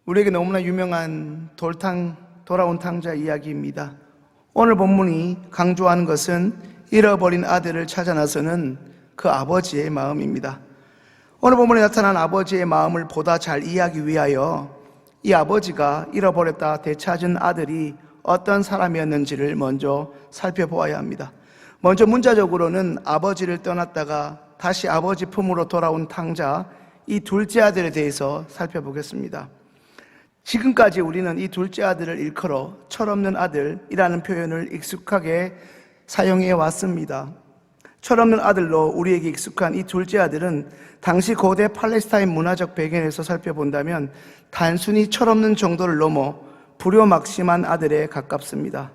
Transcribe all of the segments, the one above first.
우리에게 너무나 유명한 돌아온 탕자 이야기입니다. 오늘 본문이 강조하는 것은 잃어버린 아들을 찾아 나서는 그 아버지의 마음입니다. 오늘 본문에 나타난 아버지의 마음을 보다 잘 이해하기 위하여 이 아버지가 잃어버렸다 되찾은 아들이 어떤 사람이었는지를 먼저 살펴보아야 합니다. 먼저 문자적으로는 아버지를 떠났다가 다시 아버지 품으로 돌아온 탕자, 이 둘째 아들에 대해서 살펴보겠습니다. 지금까지 우리는 이 둘째 아들을 일컬어 철없는 아들이라는 표현을 익숙하게 사용해 왔습니다. 철없는 아들로 우리에게 익숙한 이 둘째 아들은 당시 고대 팔레스타인 문화적 배경에서 살펴본다면 단순히 철없는 정도를 넘어 불효막심한 아들에 가깝습니다.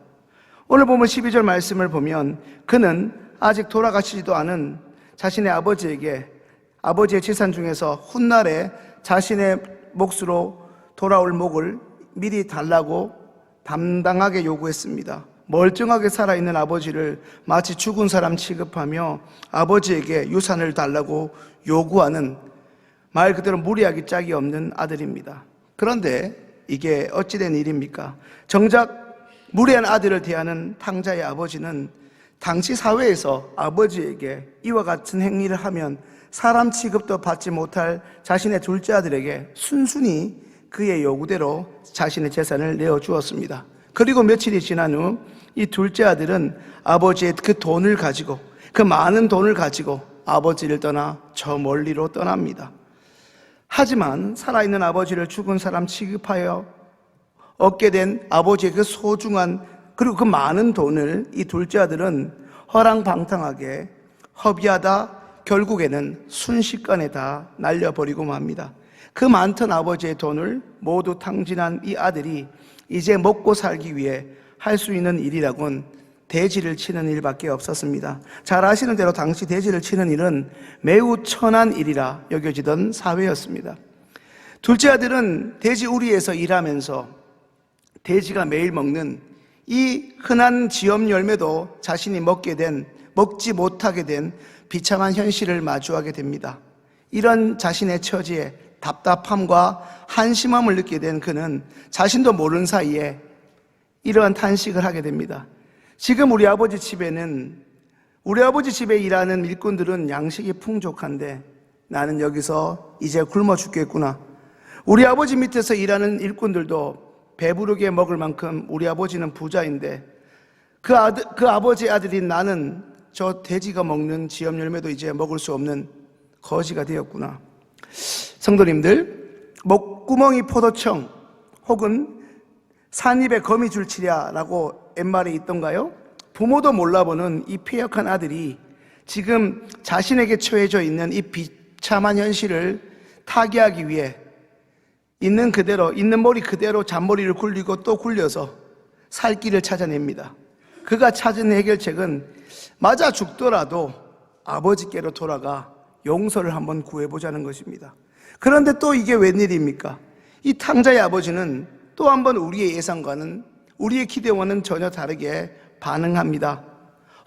오늘 보면 12절 말씀을 보면 그는 아직 돌아가시지도 않은 자신의 아버지에게 아버지의 재산 중에서 훗날에 자신의 몫으로 돌아올 목을 미리 달라고 담당하게 요구했습니다. 멀쩡하게 살아있는 아버지를 마치 죽은 사람 취급하며 아버지에게 유산을 달라고 요구하는 말 그대로 무리하기 짝이 없는 아들입니다. 그런데 이게 어찌된 일입니까? 정작 무례한 아들을 대하는 탕자의 아버지는 당시 사회에서 아버지에게 이와 같은 행위를 하면 사람 취급도 받지 못할 자신의 둘째 아들에게 순순히 그의 요구대로 자신의 재산을 내어주었습니다. 그리고 며칠이 지난 후 이 둘째 아들은 아버지의 그 돈을 가지고, 그 많은 돈을 가지고 아버지를 떠나 저 멀리로 떠납니다. 하지만 살아있는 아버지를 죽은 사람 취급하여 얻게 된 아버지의 그 소중한 그리고 그 많은 돈을 이 둘째 아들은 허랑방탕하게 허비하다 결국에는 순식간에 다 날려버리고 맙니다. 그 많던 아버지의 돈을 모두 탕진한 이 아들이 이제 먹고 살기 위해 할 수 있는 일이라곤 돼지를 치는 일밖에 없었습니다. 잘 아시는 대로 당시 돼지를 치는 일은 매우 천한 일이라 여겨지던 사회였습니다. 둘째 아들은 돼지 우리에서 일하면서 돼지가 매일 먹는 이 흔한 지엄 열매도 자신이 먹지 못하게 된 비참한 현실을 마주하게 됩니다. 이런 자신의 처지에 답답함과 한심함을 느끼게 된 그는 자신도 모르는 사이에 이러한 탄식을 하게 됩니다. 지금 우리 아버지 집에 일하는 일꾼들은 양식이 풍족한데 나는 여기서 이제 굶어 죽겠구나. 우리 아버지 밑에서 일하는 일꾼들도 배부르게 먹을 만큼 우리 아버지는 부자인데 그 아버지의 아들인 나는 저 돼지가 먹는 지엄 열매도 이제 먹을 수 없는 거지가 되었구나. 성도님들, 목구멍이 포도청 혹은 산입에 거미줄치랴라고 옛말에 있던가요? 부모도 몰라보는 이 폐역한 아들이 지금 자신에게 처해져 있는 이 비참한 현실을 타개하기 위해 있는 머리 그대로 잔머리를 굴리고 또 굴려서 살 길을 찾아냅니다. 그가 찾은 해결책은 맞아 죽더라도 아버지께로 돌아가 용서를 한번 구해보자는 것입니다. 그런데 또 이게 웬일입니까? 이 탕자의 아버지는 또 한 번 우리의 예상과는, 우리의 기대와는 전혀 다르게 반응합니다.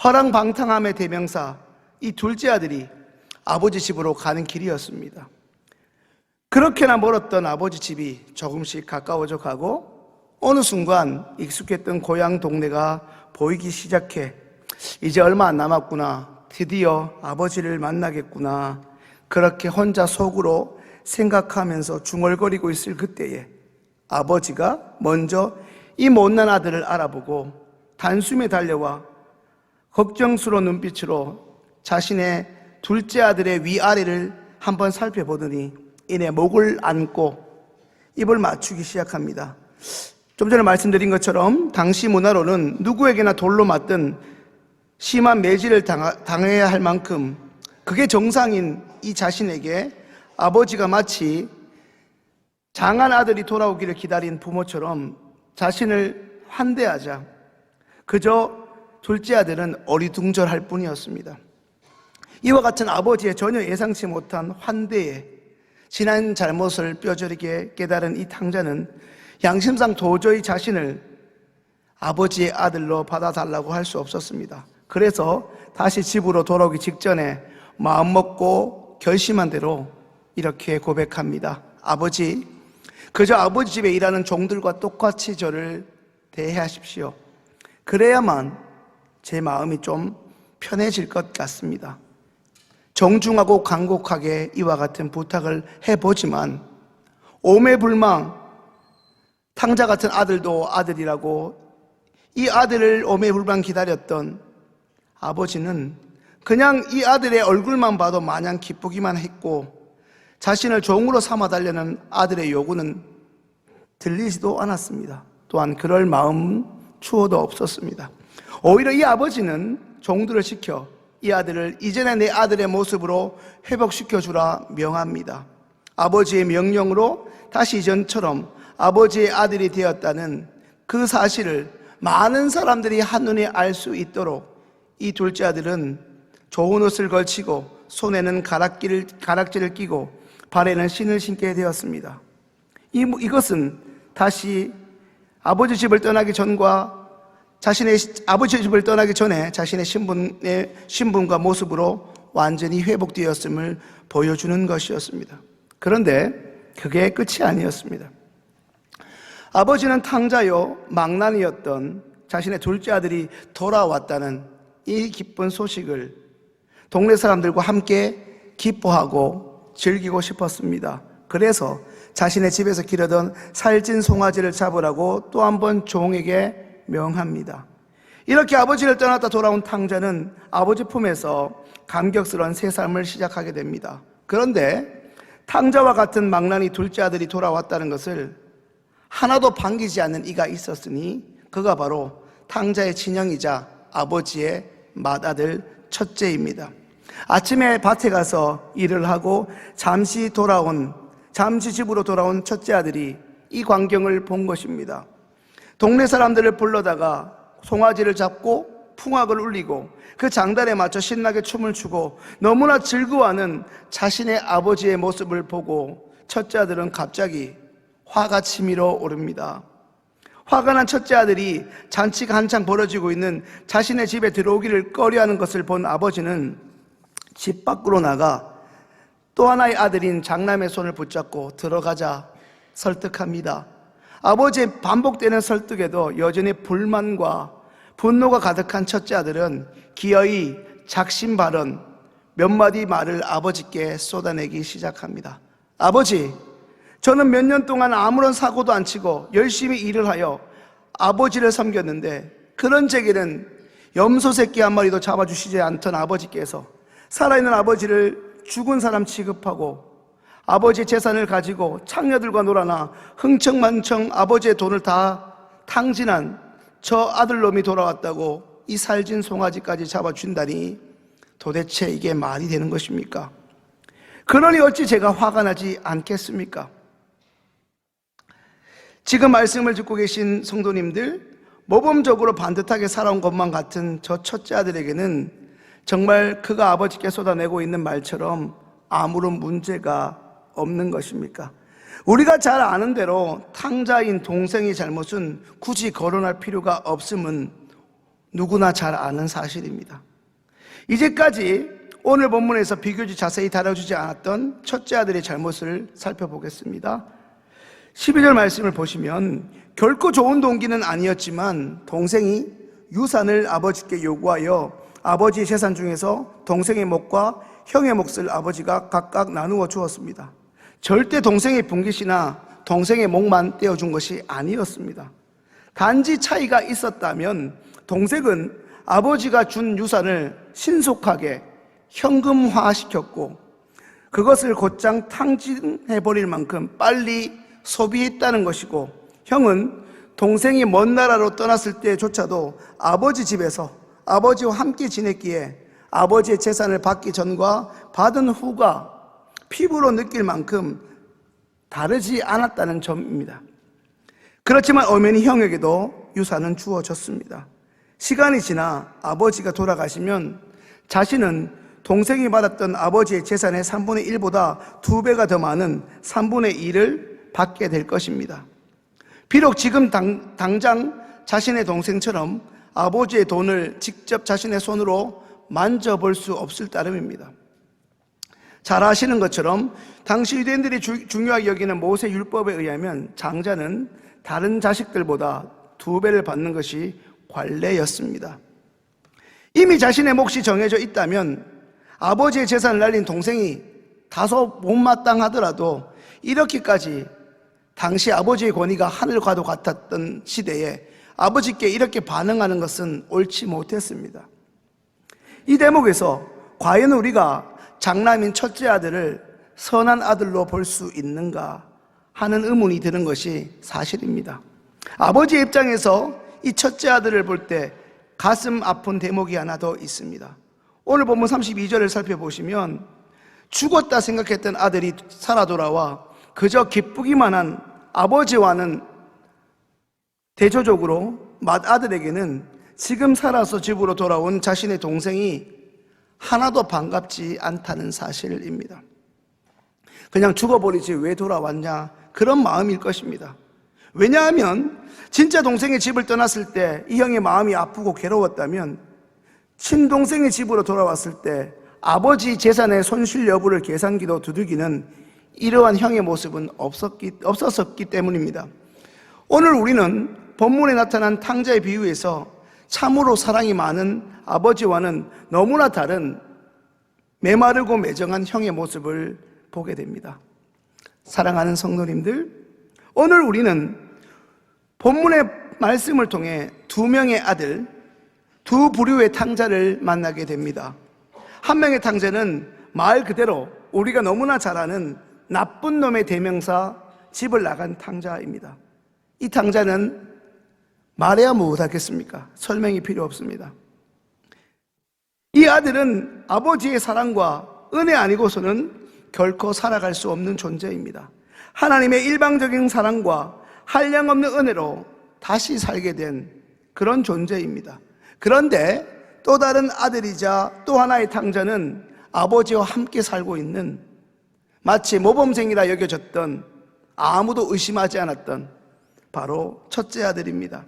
허랑방탕함의 대명사, 이 둘째 아들이 아버지 집으로 가는 길이었습니다. 그렇게나 멀었던 아버지 집이 조금씩 가까워져 가고 어느 순간 익숙했던 고향 동네가 보이기 시작해 이제 얼마 안 남았구나, 드디어 아버지를 만나겠구나, 그렇게 혼자 속으로 생각하면서 중얼거리고 있을 그때에 아버지가 먼저 이 못난 아들을 알아보고 단숨에 달려와 걱정스러운 눈빛으로 자신의 둘째 아들의 위아래를 한번 살펴보더니 이내 목을 안고 입을 맞추기 시작합니다. 좀 전에 말씀드린 것처럼 당시 문화로는 누구에게나 돌로 맞든 심한 매질을 당해야 할 만큼 그게 정상인 이 자신에게 아버지가 마치 장한 아들이 돌아오기를 기다린 부모처럼 자신을 환대하자 그저 둘째 아들은 어리둥절할 뿐이었습니다. 이와 같은 아버지의 전혀 예상치 못한 환대에 지난 잘못을 뼈저리게 깨달은 이 탕자는 양심상 도저히 자신을 아버지의 아들로 받아달라고 할 수 없었습니다. 그래서 다시 집으로 돌아오기 직전에 마음먹고 결심한 대로 이렇게 고백합니다. 아버지, 그저 아버지 집에 일하는 종들과 똑같이 저를 대하십시오. 그래야만 제 마음이 좀 편해질 것 같습니다. 정중하고 간곡하게 이와 같은 부탁을 해보지만 오매불망 탕자 같은 아들도 아들이라고 이 아들을 오매불망 기다렸던 아버지는 그냥 이 아들의 얼굴만 봐도 마냥 기쁘기만 했고 자신을 종으로 삼아달라는 아들의 요구는 들리지도 않았습니다. 또한 그럴 마음 추호도 없었습니다. 오히려 이 아버지는 종들을 시켜 이 아들을 이전의 내 아들의 모습으로 회복시켜주라 명합니다. 아버지의 명령으로 다시 이전처럼 아버지의 아들이 되었다는 그 사실을 많은 사람들이 한눈에 알 수 있도록 이 둘째 아들은 좋은 옷을 걸치고 손에는 가락지를 끼고 발에는 신을 신게 되었습니다. 이것은 다시 아버지 집을 떠나기 전과 아버지 집을 떠나기 전에 자신의 신분과 모습으로 완전히 회복되었음을 보여주는 것이었습니다. 그런데 그게 끝이 아니었습니다. 아버지는 탕자요 망난이었던 자신의 둘째 아들이 돌아왔다는 이 기쁜 소식을 동네 사람들과 함께 기뻐하고 즐기고 싶었습니다. 그래서 자신의 집에서 기르던 살찐 송아지를 잡으라고 또 한 번 종에게 명합니다. 이렇게 아버지를 떠났다 돌아온 탕자는 아버지 품에서 감격스러운 새 삶을 시작하게 됩니다. 그런데 탕자와 같은 망나니 둘째 아들이 돌아왔다는 것을 하나도 반기지 않는 이가 있었으니 그가 바로 탕자의 친형이자 아버지의 맏아들 첫째입니다. 아침에 밭에 가서 일을 하고 잠시 집으로 돌아온 첫째 아들이 이 광경을 본 것입니다. 동네 사람들을 불러다가 송아지를 잡고 풍악을 울리고 그 장단에 맞춰 신나게 춤을 추고 너무나 즐거워하는 자신의 아버지의 모습을 보고 첫째 아들은 갑자기 화가 치밀어 오릅니다. 화가 난 첫째 아들이 잔치가 한창 벌어지고 있는 자신의 집에 들어오기를 꺼려하는 것을 본 아버지는 집 밖으로 나가 또 하나의 아들인 장남의 손을 붙잡고 들어가자 설득합니다. 아버지의 반복되는 설득에도 여전히 불만과 분노가 가득한 첫째 아들은 기어이 작심 발언 몇 마디 말을 아버지께 쏟아내기 시작합니다. 아버지, 저는 몇 년 동안 아무런 사고도 안 치고 열심히 일을 하여 아버지를 섬겼는데 그런 제게는 염소 새끼 한 마리도 잡아주시지 않던 아버지께서 살아있는 아버지를 죽은 사람 취급하고 아버지의 재산을 가지고 창녀들과 놀아나 흥청망청 아버지의 돈을 다 탕진한 저 아들놈이 돌아왔다고 이 살진 송아지까지 잡아준다니 도대체 이게 말이 되는 것입니까? 그러니 어찌 제가 화가 나지 않겠습니까? 지금 말씀을 듣고 계신 성도님들, 모범적으로 반듯하게 살아온 것만 같은 저 첫째 아들에게는 정말 그가 아버지께 쏟아내고 있는 말처럼 아무런 문제가 없는 것입니까? 우리가 잘 아는 대로 탕자인 동생의 잘못은 굳이 거론할 필요가 없음은 누구나 잘 아는 사실입니다. 이제까지 오늘 본문에서 비교적 자세히 다뤄주지 않았던 첫째 아들의 잘못을 살펴보겠습니다. 12절 말씀을 보시면 결코 좋은 동기는 아니었지만 동생이 유산을 아버지께 요구하여 아버지의 재산 중에서 동생의 몫과 형의 몫을 아버지가 각각 나누어 주었습니다. 절대 동생의 분깃이나 동생의 몫만 떼어준 것이 아니었습니다. 단지 차이가 있었다면 동생은 아버지가 준 유산을 신속하게 현금화시켰고 그것을 곧장 탕진해버릴 만큼 빨리 소비했다는 것이고, 형은 동생이 먼 나라로 떠났을 때조차도 아버지 집에서 아버지와 함께 지냈기에 아버지의 재산을 받기 전과 받은 후가 피부로 느낄 만큼 다르지 않았다는 점입니다. 그렇지만 엄연히 형에게도 유산은 주어졌습니다. 시간이 지나 아버지가 돌아가시면 자신은 동생이 받았던 아버지의 재산의 3분의 1보다 2배가 더 많은 3분의 1을 받게 될 것입니다. 비록 지금 당장 자신의 동생처럼 아버지의 돈을 직접 자신의 손으로 만져볼 수 없을 따름입니다. 잘 아시는 것처럼 당시 유대인들이 중요하게 여기는 모세 율법에 의하면 장자는 다른 자식들보다 2배를 받는 것이 관례였습니다. 이미 자신의 몫이 정해져 있다면 아버지의 재산을 날린 동생이 다소 못마땅하더라도 이렇게까지 당시 아버지의 권위가 하늘과도 같았던 시대에 아버지께 이렇게 반응하는 것은 옳지 못했습니다. 이 대목에서 과연 우리가 장남인 첫째 아들을 선한 아들로 볼 수 있는가 하는 의문이 드는 것이 사실입니다. 아버지의 입장에서 이 첫째 아들을 볼 때 가슴 아픈 대목이 하나 더 있습니다. 오늘 본문 32절을 살펴보시면 죽었다 생각했던 아들이 살아 돌아와 그저 기쁘기만 한 아버지와는 대조적으로 맏아들에게는 지금 살아서 집으로 돌아온 자신의 동생이 하나도 반갑지 않다는 사실입니다. 그냥 죽어버리지 왜 돌아왔냐, 그런 마음일 것입니다. 왜냐하면 진짜 동생의 집을 떠났을 때 이 형의 마음이 아프고 괴로웠다면 친동생의 집으로 돌아왔을 때 아버지 재산의 손실 여부를 계산기로 두들기는 이러한 형의 모습은 없었기 때문입니다. 오늘 우리는 본문에 나타난 탕자의 비유에서 참으로 사랑이 많은 아버지와는 너무나 다른 메마르고 매정한 형의 모습을 보게 됩니다. 사랑하는 성도님들, 오늘 우리는 본문의 말씀을 통해 2명의 아들, 2 부류의 탕자를 만나게 됩니다. 한 명의 탕자는 말 그대로 우리가 너무나 잘 아는 나쁜 놈의 대명사 집을 나간 탕자입니다. 이 탕자는 말해야 무엇하겠습니까? 설명이 필요 없습니다. 이 아들은 아버지의 사랑과 은혜 아니고서는 결코 살아갈 수 없는 존재입니다. 하나님의 일방적인 사랑과 한량없는 은혜로 다시 살게 된 그런 존재입니다. 그런데 또 다른 아들이자 또 하나의 탕자는 아버지와 함께 살고 있는 마치 모범생이라 여겨졌던, 아무도 의심하지 않았던 바로 첫째 아들입니다.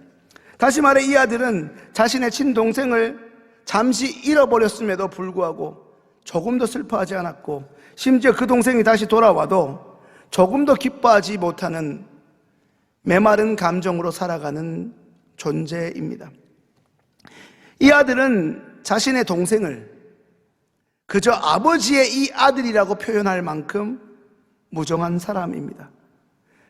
다시 말해 이 아들은 자신의 친동생을 잠시 잃어버렸음에도 불구하고 조금도 슬퍼하지 않았고, 심지어 그 동생이 다시 돌아와도 조금도 기뻐하지 못하는 메마른 감정으로 살아가는 존재입니다. 이 아들은 자신의 동생을 그저 아버지의 이 아들이라고 표현할 만큼 무정한 사람입니다.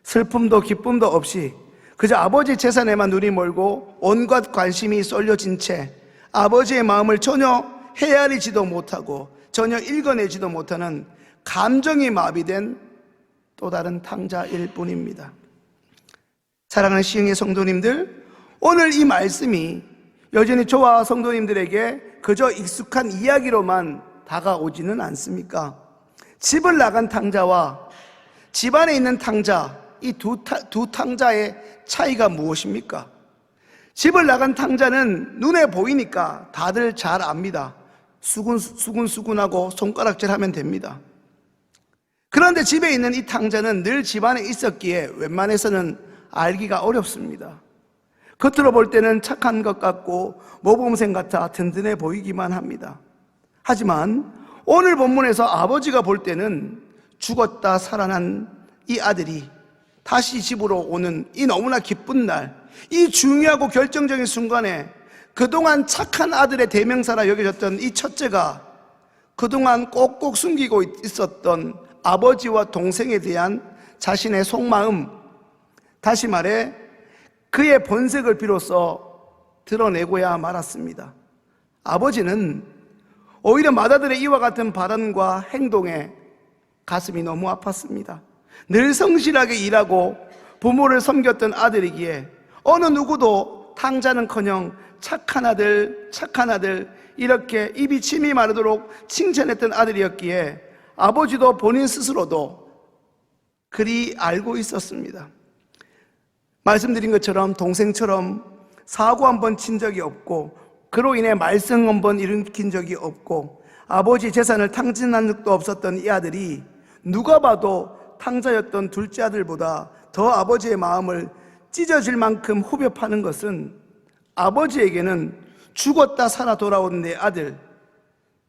슬픔도 기쁨도 없이 그저 아버지 재산에만 눈이 멀고 온갖 관심이 쏠려진 채 아버지의 마음을 전혀 헤아리지도 못하고 전혀 읽어내지도 못하는 감정이 마비된 또 다른 탕자일 뿐입니다. 사랑하는 시흥의 성도님들, 오늘 이 말씀이 여전히 저와 성도님들에게 그저 익숙한 이야기로만 다가오지는 않습니까? 집을 나간 탕자와 집안에 있는 탕자, 이 두 탕자의 차이가 무엇입니까? 집을 나간 탕자는 눈에 보이니까 다들 잘 압니다. 수군수군하고 손가락질 하면 됩니다. 그런데 집에 있는 이 탕자는 늘 집안에 있었기에 웬만해서는 알기가 어렵습니다. 겉으로 볼 때는 착한 것 같고 모범생 같아 든든해 보이기만 합니다. 하지만 오늘 본문에서 아버지가 볼 때는 죽었다 살아난 이 아들이 다시 집으로 오는 이 너무나 기쁜 날, 이 중요하고 결정적인 순간에 그동안 착한 아들의 대명사라 여겨졌던 이 첫째가 그동안 꼭꼭 숨기고 있었던 아버지와 동생에 대한 자신의 속마음, 다시 말해 그의 본색을 비로소 드러내고야 말았습니다. 아버지는 오히려 맏아들의 이와 같은 발언과 행동에 가슴이 너무 아팠습니다. 늘 성실하게 일하고 부모를 섬겼던 아들이기에 어느 누구도 탕자는커녕 착한 아들 이렇게 입이 침이 마르도록 칭찬했던 아들이었기에 아버지도 본인 스스로도 그리 알고 있었습니다. 말씀드린 것처럼 동생처럼 사고 한 번 친 적이 없고 그로 인해 말썽 한 번 일으킨 적이 없고 아버지 재산을 탕진한 적도 없었던 이 아들이 누가 봐도 탕자였던 둘째 아들보다 더 아버지의 마음을 찢어질 만큼 후벼 파는 것은 아버지에게는 죽었다 살아 돌아온 내 아들,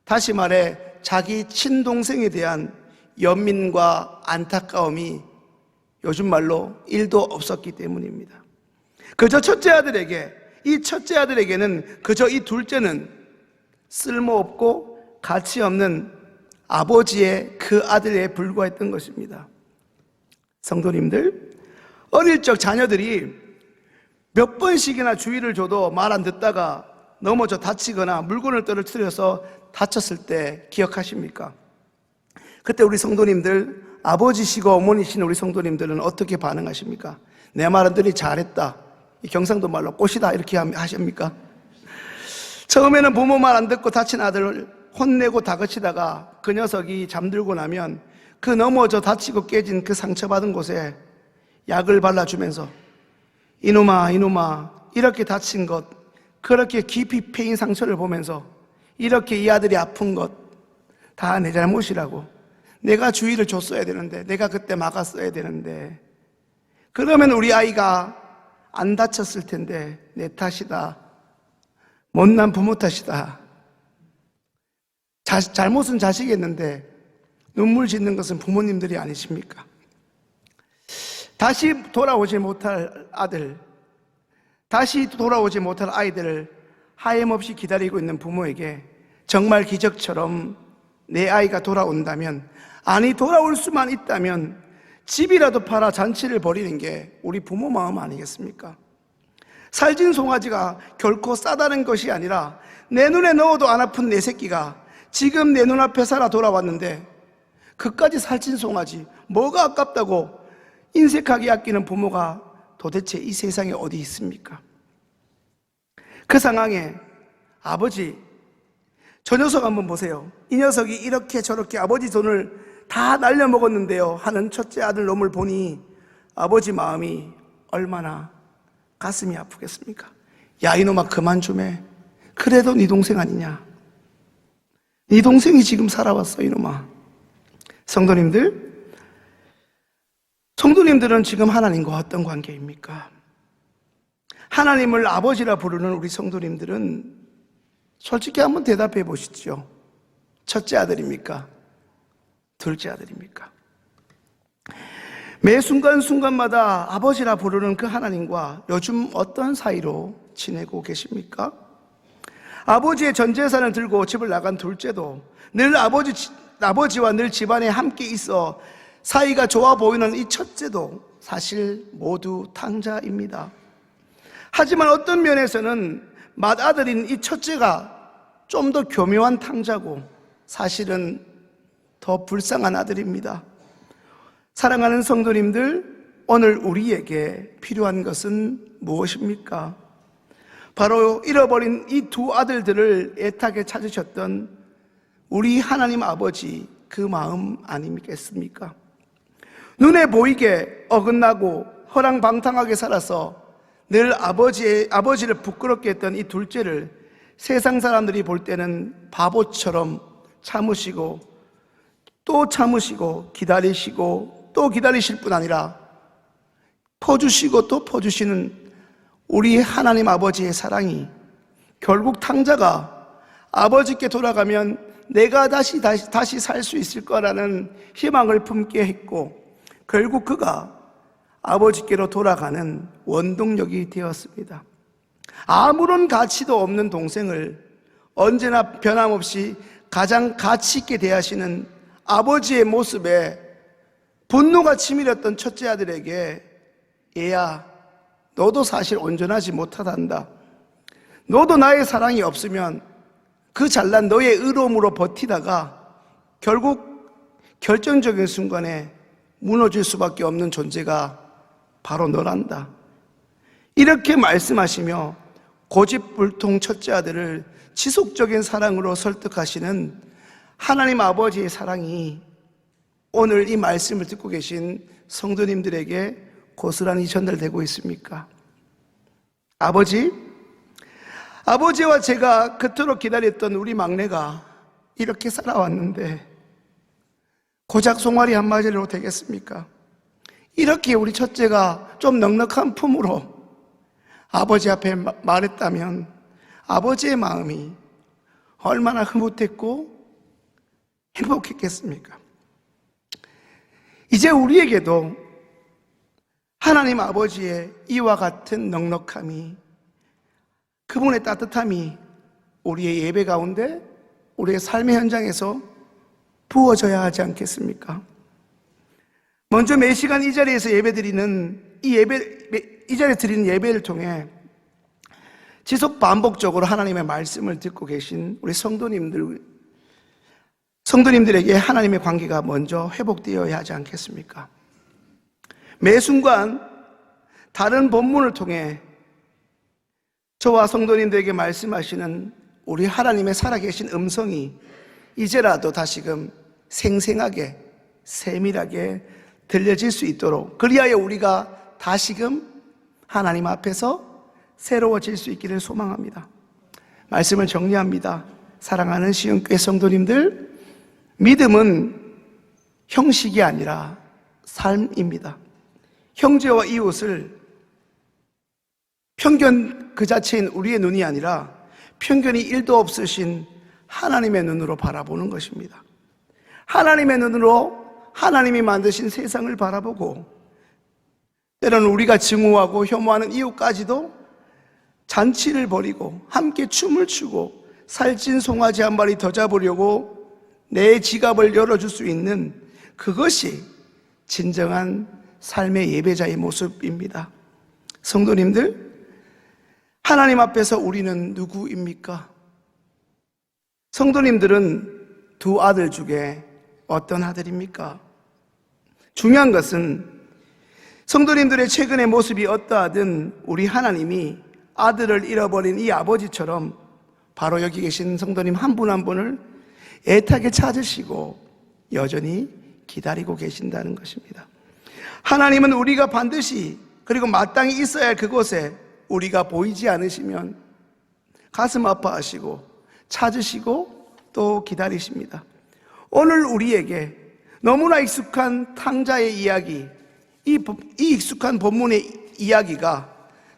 다시 말해 자기 친동생에 대한 연민과 안타까움이 요즘 말로 1도 없었기 때문입니다. 그저 이 첫째 아들에게는 그저 이 둘째는 쓸모없고 가치 없는 아버지의 그 아들에 불과했던 것입니다. 성도님들, 어릴 적 자녀들이 몇 번씩이나 주의를 줘도 말 안 듣다가 넘어져 다치거나 물건을 떨어뜨려서 다쳤을 때 기억하십니까? 그때 우리 성도님들, 아버지시고 어머니신 우리 성도님들은 어떻게 반응하십니까? 내 말은 들이 잘했다, 이 경상도 말로 꽃이다, 이렇게 하십니까? 처음에는 부모 말 안 듣고 다친 아들을 혼내고 다그치다가 그 녀석이 잠들고 나면 그 넘어져 다치고 깨진 그 상처받은 곳에 약을 발라주면서 이놈아 이렇게 다친 것, 그렇게 깊이 패인 상처를 보면서 이렇게 이 아들이 아픈 것 다 내 잘못이라고, 내가 주의를 줬어야 되는데, 내가 그때 막았어야 되는데, 그러면 우리 아이가 안 다쳤을 텐데 내 탓이다, 못난 부모 탓이다, 잘못은 자식이었는데 눈물 짓는 것은 부모님들이 아니십니까? 다시 돌아오지 못할 아들, 다시 돌아오지 못할 아이들을 하염없이 기다리고 있는 부모에게 정말 기적처럼 내 아이가 돌아온다면, 아니 돌아올 수만 있다면 집이라도 팔아 잔치를 벌이는 게 우리 부모 마음 아니겠습니까? 살찐 송아지가 결코 싸다는 것이 아니라 내 눈에 넣어도 안 아픈 내 새끼가 지금 내 눈앞에 살아 돌아왔는데 그까지 살찐 송아지 뭐가 아깝다고 인색하게 아끼는 부모가 도대체 이 세상에 어디 있습니까? 그 상황에 아버지, 저 녀석 한번 보세요. 이 녀석이 이렇게 저렇게 아버지 돈을 다 날려먹었는데요 하는 첫째 아들 놈을 보니 아버지 마음이 얼마나 가슴이 아프겠습니까? 야, 이놈아 그만 좀 해. 그래도 네 동생 아니냐? 네 동생이 지금 살아왔어, 이놈아. 성도님들은 지금 하나님과 어떤 관계입니까? 하나님을 아버지라 부르는 우리 성도님들은 솔직히 한번 대답해 보시죠. 첫째 아들입니까? 둘째 아들입니까? 매 순간순간마다 아버지라 부르는 그 하나님과 요즘 어떤 사이로 지내고 계십니까? 아버지의 전 재산을 들고 집을 나간 둘째도 늘 아버지와 늘 집안에 함께 있어 사이가 좋아 보이는 이 첫째도 사실 모두 탕자입니다. 하지만 어떤 면에서는 맏아들인 이 첫째가 좀 더 교묘한 탕자고 사실은 더 불쌍한 아들입니다. 사랑하는 성도님들, 오늘 우리에게 필요한 것은 무엇입니까? 바로 잃어버린 이 두 아들들을 애타게 찾으셨던 우리 하나님 아버지 그 마음 아니겠습니까? 눈에 보이게 어긋나고 허랑방탕하게 살아서 늘 아버지를 부끄럽게 했던 이 둘째를 세상 사람들이 볼 때는 바보처럼 참으시고 또 참으시고 기다리시고 또 기다리실 뿐 아니라 퍼주시고 또 퍼주시는 우리 하나님 아버지의 사랑이 결국 탕자가 아버지께 돌아가면 내가 다시 살 수 있을 거라는 희망을 품게 했고, 결국 그가 아버지께로 돌아가는 원동력이 되었습니다. 아무런 가치도 없는 동생을 언제나 변함없이 가장 가치 있게 대하시는 아버지의 모습에 분노가 치밀었던 첫째 아들에게, 얘야, 너도 사실 온전하지 못하단다. 너도 나의 사랑이 없으면 그 잘난 너의 의로움으로 버티다가 결국 결정적인 순간에 무너질 수밖에 없는 존재가 바로 너란다. 이렇게 말씀하시며 고집불통 첫째 아들을 지속적인 사랑으로 설득하시는 하나님 아버지의 사랑이 오늘 이 말씀을 듣고 계신 성도님들에게 고스란히 전달되고 있습니까? 아버지와 제가 그토록 기다렸던 우리 막내가 이렇게 살아왔는데 고작 송아리 한 마리로 되겠습니까? 이렇게 우리 첫째가 좀 넉넉한 품으로 아버지 앞에 말했다면 아버지의 마음이 얼마나 흐뭇했고 행복했겠습니까? 이제 우리에게도 하나님 아버지의 이와 같은 넉넉함이, 그분의 따뜻함이 우리의 예배 가운데, 우리의 삶의 현장에서 부어져야 하지 않겠습니까? 먼저 매 시간 이 자리에서 예배드리는 이 자리에 드리는 예배를 통해 지속 반복적으로 하나님의 말씀을 듣고 계신 우리 성도님들에게 하나님의 관계가 먼저 회복되어야 하지 않겠습니까? 매 순간 다른 본문을 통해 저와 성도님들에게 말씀하시는 우리 하나님의 살아계신 음성이 이제라도 다시금 생생하게, 세밀하게 들려질 수 있도록, 그리하여 우리가 다시금 하나님 앞에서 새로워질 수 있기를 소망합니다. 말씀을 정리합니다. 사랑하는 시흥교회 성도님들, 믿음은 형식이 아니라 삶입니다. 형제와 이웃을 편견 그 자체인 우리의 눈이 아니라 편견이 1도 없으신 하나님의 눈으로 바라보는 것입니다. 하나님의 눈으로 하나님이 만드신 세상을 바라보고, 때로는 우리가 증오하고 혐오하는 이웃까지도 잔치를 벌이고 함께 춤을 추고 살찐 송아지 한 마리 더 잡으려고 내 지갑을 열어줄 수 있는, 그것이 진정한 삶의 예배자의 모습입니다. 성도님들, 하나님 앞에서 우리는 누구입니까? 성도님들은 두 아들 중에 어떤 아들입니까? 중요한 것은 성도님들의 최근의 모습이 어떠하든 우리 하나님이 아들을 잃어버린 이 아버지처럼 바로 여기 계신 성도님 한 분 한 분을 애타게 찾으시고 여전히 기다리고 계신다는 것입니다. 하나님은 우리가 반드시, 그리고 마땅히 있어야 할 그곳에 우리가 보이지 않으시면 가슴 아파하시고 찾으시고 또 기다리십니다. 오늘 우리에게 너무나 익숙한 탕자의 이야기, 이 익숙한 본문의 이야기가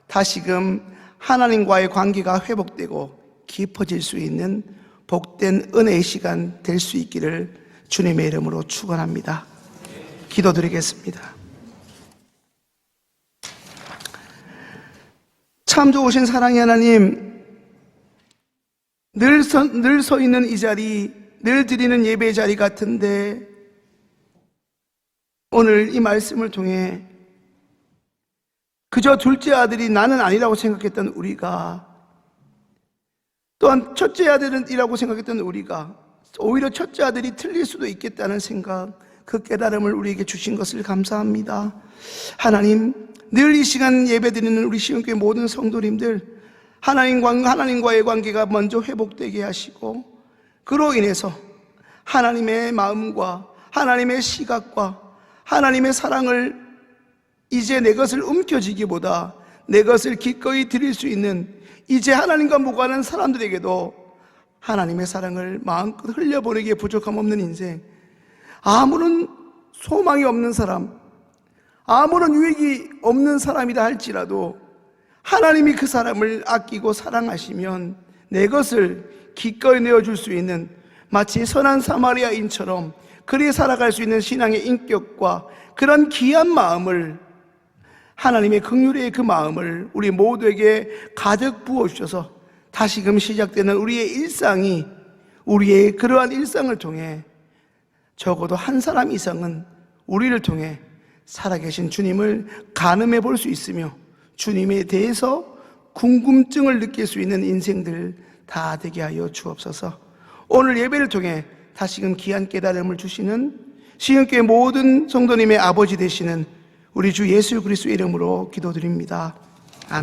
다시금 하나님과의 관계가 회복되고 깊어질 수 있는 복된 은혜의 시간 될 수 있기를 주님의 이름으로 축원합니다. 기도드리겠습니다. 참 좋으신 사랑의 하나님, 늘 서 있는 이 자리, 늘 드리는 예배의 자리 같은데 오늘 이 말씀을 통해 그저 둘째 아들이 나는 아니라고 생각했던 우리가, 또한 첫째 아들이라고 생각했던 우리가 오히려 첫째 아들이 틀릴 수도 있겠다는 생각, 그 깨달음을 우리에게 주신 것을 감사합니다. 하나님, 늘 이 시간 예배드리는 우리 시흥교회 모든 성도님들, 하나님과의 관계가 먼저 회복되게 하시고, 그로 인해서 하나님의 마음과 하나님의 시각과 하나님의 사랑을 이제 내 것을 움켜쥐기보다 내 것을 기꺼이 드릴 수 있는, 이제 하나님과 무관한 사람들에게도 하나님의 사랑을 마음껏 흘려보내기에 부족함 없는 인생, 아무런 소망이 없는 사람, 아무런 유익이 없는 사람이라 할지라도 하나님이 그 사람을 아끼고 사랑하시면 내 것을 기꺼이 내어줄 수 있는, 마치 선한 사마리아인처럼 그리 살아갈 수 있는 신앙의 인격과 그런 귀한 마음을, 하나님의 긍휼의 그 마음을 우리 모두에게 가득 부어주셔서 다시금 시작되는 우리의 일상이, 우리의 그러한 일상을 통해 적어도 한 사람 이상은 우리를 통해 살아계신 주님을 가늠해 볼 수 있으며 주님에 대해서 궁금증을 느낄 수 있는 인생들 다 되게 하여 주옵소서. 오늘 예배를 통해 다시금 귀한 깨달음을 주시는 시흥교회 모든 성도님의 아버지 되시는 우리 주 예수 그리스도 이름으로 기도드립니다.